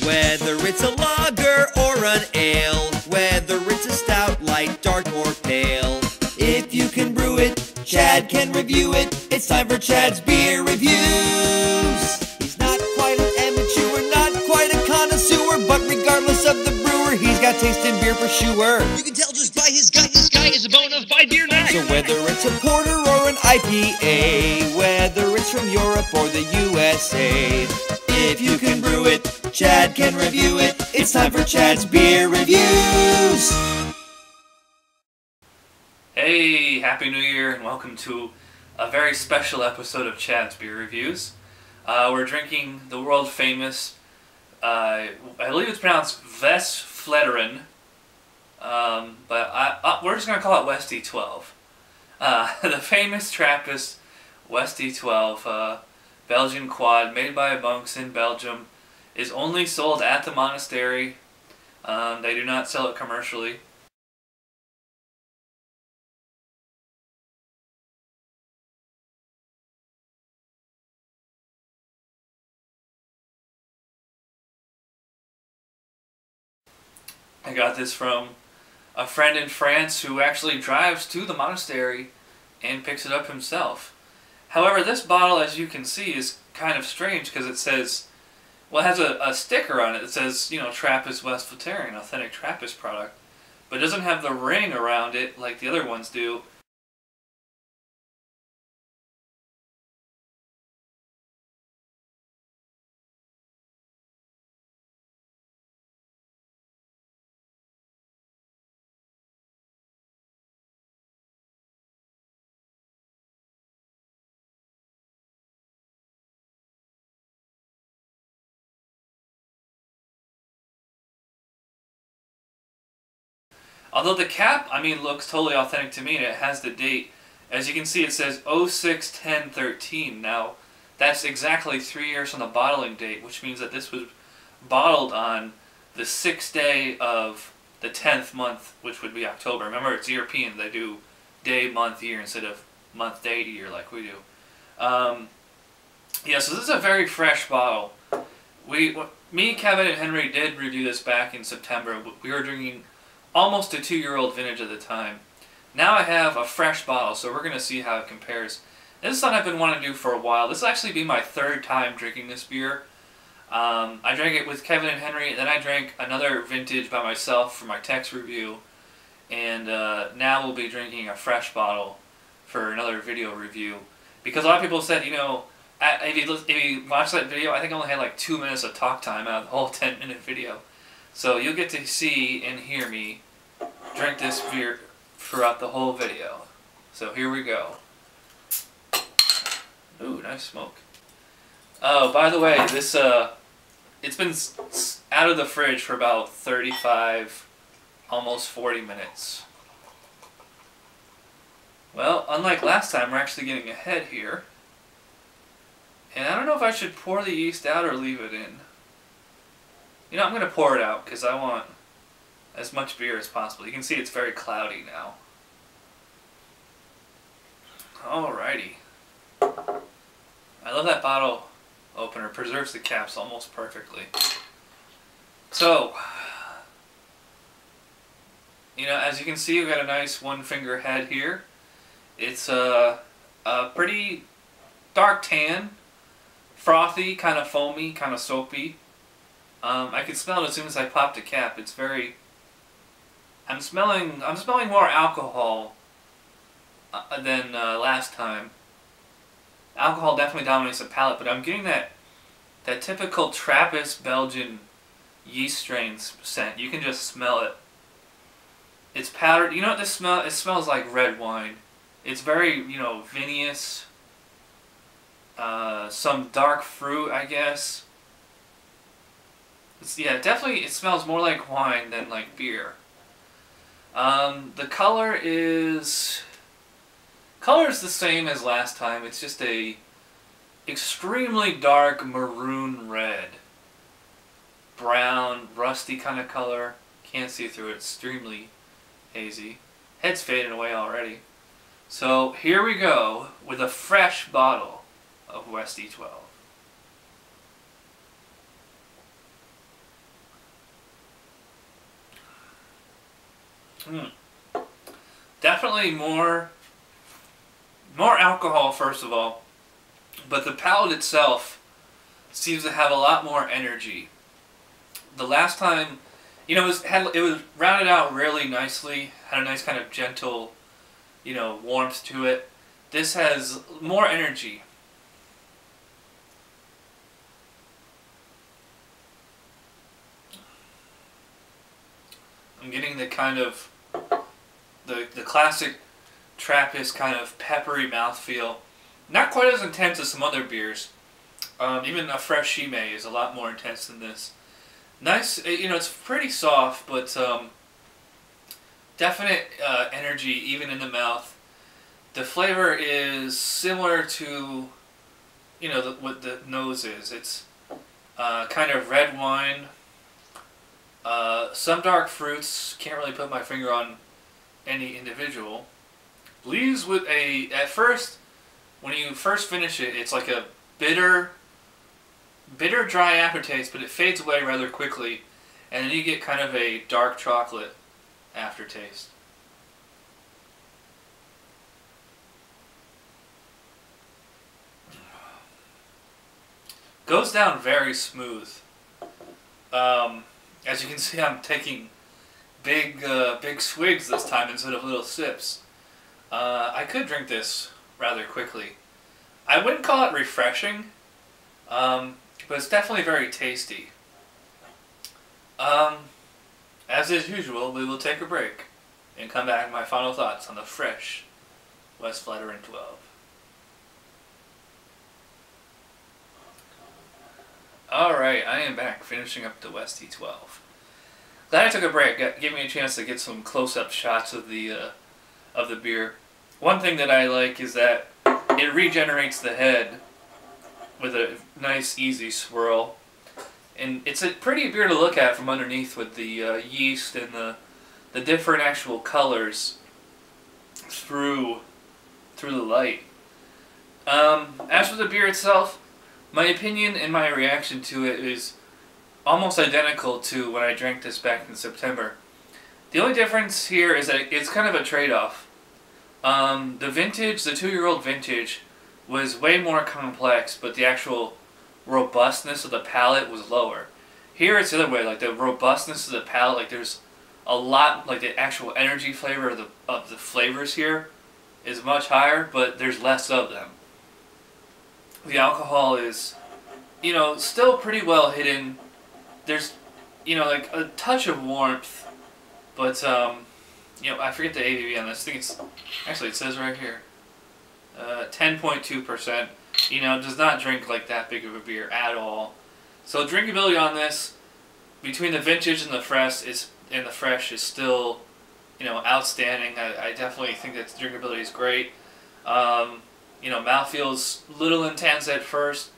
Whether it's a lager or an ale, whether it's a stout, light, dark, or pale. If you can brew it, Chad can review it. It's time for Chad's Beer Reviews. He's not quite an amateur, not quite a connoisseur, but regardless of the brewer, he's got taste in beer for sure. You can tell just by his gut, this guy is a bona fide beer nut. So whether it's a porter or an IPA, whether it's from Europe or the USA, if you can brew it, Chad can review it. It's time for Chad's Beer Reviews. Hey, Happy New Year and welcome to a very special episode of Chad's Beer Reviews. We're drinking the world famous, I believe it's pronounced Westvleteren, but we're just going to call it 𝓕12. The famous Trappist 𝓕12 Belgian quad made by monks in Belgium is only sold at the monastery. They do not sell it commercially. I got this from a friend in France who actually drives to the monastery and picks it up himself. However, this bottle, as you can see, is kind of strange because it says, well, it has a sticker on it that says, you know, Trappist Westvleteren, authentic Trappist product, but it doesn't have the ring around it like the other ones do. Although the cap, I mean, looks totally authentic to me, and it has the date. As you can see, it says 06/10/13. Now, that's exactly 3 years from the bottling date, which means that this was bottled on the 6th day of the 10th month, which would be October. Remember, it's European. They do day, month, year instead of month, day, year like we do. Yeah, so this is a very fresh bottle. Me, Kevin, and Henry did review this back in September. We were drinking almost a 2-year-old vintage at the time. Now I have a fresh bottle, so we're going to see how it compares. This is something I've been wanting to do for a while. This will actually be my 3rd time drinking this beer. I drank it with Kevin and Henry, then I drank another vintage by myself for my text review, and now we'll be drinking a fresh bottle for another video review. Because a lot of people said, you know, if you watch that video, I think I only had like 2 minutes of talk time out of the whole 10-minute video. So you'll get to see and hear me drink this beer throughout the whole video. So here we go. Ooh, nice smoke. Oh, by the way, this it's been out of the fridge for about 35, almost 40 minutes. Well, unlike last time, we're actually getting ahead here. And I don't know if I should pour the yeast out or leave it in. You know, I'm going to pour it out because I want as much beer as possible. You can see it's very cloudy now. Alrighty. I love that bottle opener. Preserves the caps almost perfectly. So, you know, as you can see, we've got a nice 1-finger head here. It's a pretty dark tan, frothy, kind of foamy, kind of soapy. I could smell it as soon as I popped the cap. It's very... I'm smelling more alcohol than last time. Alcohol definitely dominates the palate, but I'm getting that typical Trappist Belgian yeast strains scent. You can just smell it. It's powdered. You know what this smell? It smells like red wine. It's very, you know, vinous. Some dark fruit, I guess. Yeah, definitely it smells more like wine than like beer. The color is the same as last time. It's just a extremely dark maroon red. Brown, rusty kind of color. Can't see through it. Extremely hazy. Head's fading away already. So here we go with a fresh bottle of 𝓕12. Definitely more alcohol, first of all, but the palate itself seems to have a lot more energy. The last time, you know, it was rounded out really nicely, had a nice kind of gentle, you know, warmth to it. This has more energy. I'm getting the kind of the classic Trappist kind of peppery mouthfeel. Not quite as intense as some other beers. Even a fresh 𝓕𝓗𝓚 is a lot more intense than this. Nice, you know, it's pretty soft, but definite energy even in the mouth. The flavor is similar to, you know, what the nose is. It's kind of red wine. Some dark fruits. Can't really put my finger on any individual. Leaves with at first, when you first finish it, it's like a bitter dry aftertaste, but it fades away rather quickly, and then you get kind of a dark chocolate aftertaste. Goes down very smooth. As you can see, I'm taking big swigs this time instead of little sips. I could drink this rather quickly. I wouldn't call it refreshing, but it's definitely very tasty. As is usual, we will take a break and come back with my final thoughts on the fresh Westvleteren 12. Alright, I am back, finishing up the Westie 12. Glad I took a break. Gave me a chance to get some close-up shots of the beer. One thing that I like is that it regenerates the head with a nice, easy swirl. And it's a pretty beer to look at from underneath with the yeast and the different actual colors through the light. As for the beer itself, my opinion and my reaction to it is almost identical to when I drank this back in September. The only difference here is that it's kind of a trade-off. The vintage, the 2-year-old vintage, was way more complex, but the actual robustness of the palate was lower. Here it's the other way, like the robustness of the palate, like there's a lot, like the actual energy flavor of the flavors here is much higher, but there's less of them. The alcohol is, you know, still pretty well hidden. There's, you know, like a touch of warmth, but, you know, I forget the ABV on this. I think it's, actually it says right here, 10.2%. You know, does not drink like that big of a beer at all. So drinkability on this, between the vintage and the fresh is still, you know, outstanding. I definitely think that the drinkability is great. You know, mouthfeel's a little intense at first,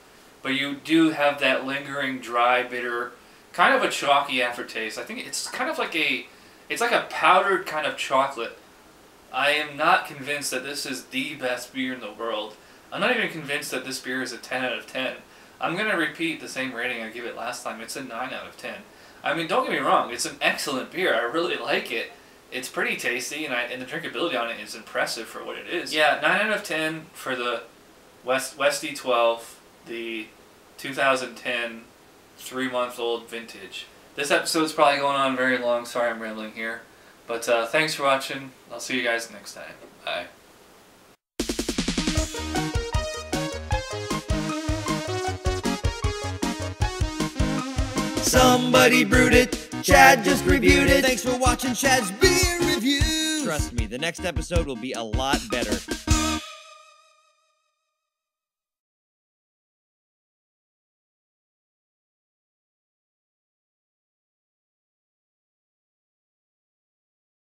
but you do have that lingering, dry, bitter, kind of a chalky aftertaste. I think it's kind of like it's like a powdered kind of chocolate. I am not convinced that this is the best beer in the world. I'm not even convinced that this beer is a 10 out of 10. I'm going to repeat the same rating I gave it last time. It's a 9 out of 10. I mean, don't get me wrong, it's an excellent beer. I really like it. It's pretty tasty, and the drinkability on it is impressive for what it is. Yeah, 9 out of 10 for the Westie 12, the 2010 3-month-old vintage. This episode's probably going on very long. Sorry I'm rambling here. But thanks for watching. I'll see you guys next time. Bye. Somebody brewed it, 𝗕𝗘 just reviewed it. Thanks for watching 𝗕𝗘's Beer Review. Trust me, the next episode will be a lot better.